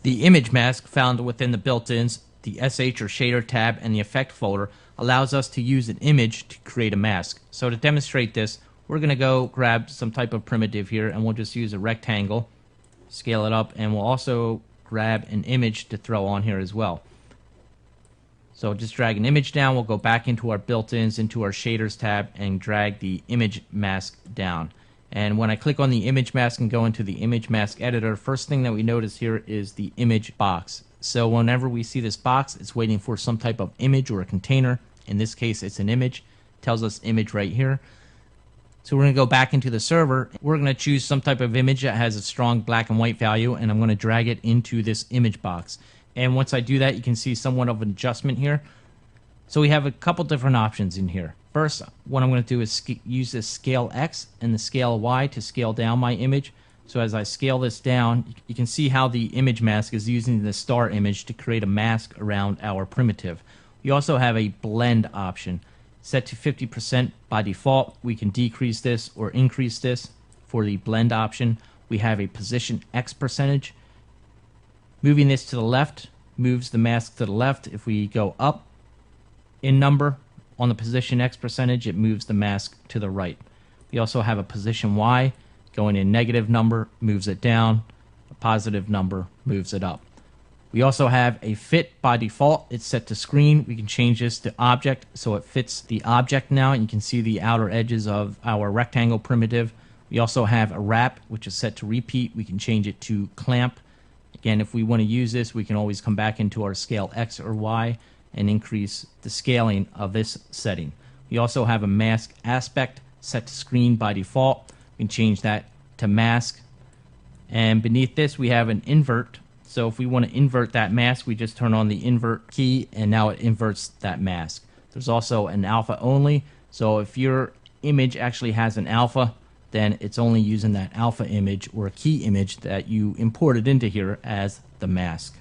The image mask found within the built-ins, the SH or shader tab, and the effect folder allows us to use an image to create a mask. So to demonstrate this, we're going to go grab some type of primitive here, and we'll just use a rectangle, scale it up, and we'll also grab an image to throw on here as well. So just drag an image down, we'll go back into our built-ins, into our shaders tab, and drag the image mask down. And when I click on the image mask and go into the image mask editor, first thing that we notice here is the image box. So whenever we see this box, it's waiting for some type of image or a container. In this case, it's an image. It tells us image right here. So we're going to go back into the server. We're going to choose some type of image that has a strong black and white value, and I'm going to drag it into this image box. And once I do that, you can see somewhat of an adjustment here. So we have a couple different options in here. First, what I'm going to do is use this scale X and the scale Y to scale down my image. So as I scale this down, you can see how the image mask is using the star image to create a mask around our primitive. We also have a blend option set to 50% by default. We can decrease this or increase this. For the blend option, we have a position X percentage. Moving this to the left moves the mask to the left. If we go up in number on the position X percentage, it moves the mask to the right. We also have a position Y. Going in negative number moves it down. A positive number moves it up. We also have a fit by default. It's set to screen. We can change this to object so it fits the object now. And you can see the outer edges of our rectangle primitive. We also have a wrap, which is set to repeat. We can change it to clamp. Again, if we want to use this, we can always come back into our scale X or Y and increase the scaling of this setting. We also have a mask aspect set to screen by default. We can change that to mask. And beneath this, we have an invert. So if we want to invert that mask, we just turn on the invert key, and now it inverts that mask. There's also an alpha only. So if your image actually has an alpha, then it's only using that alpha image or a key image that you imported into here as the mask.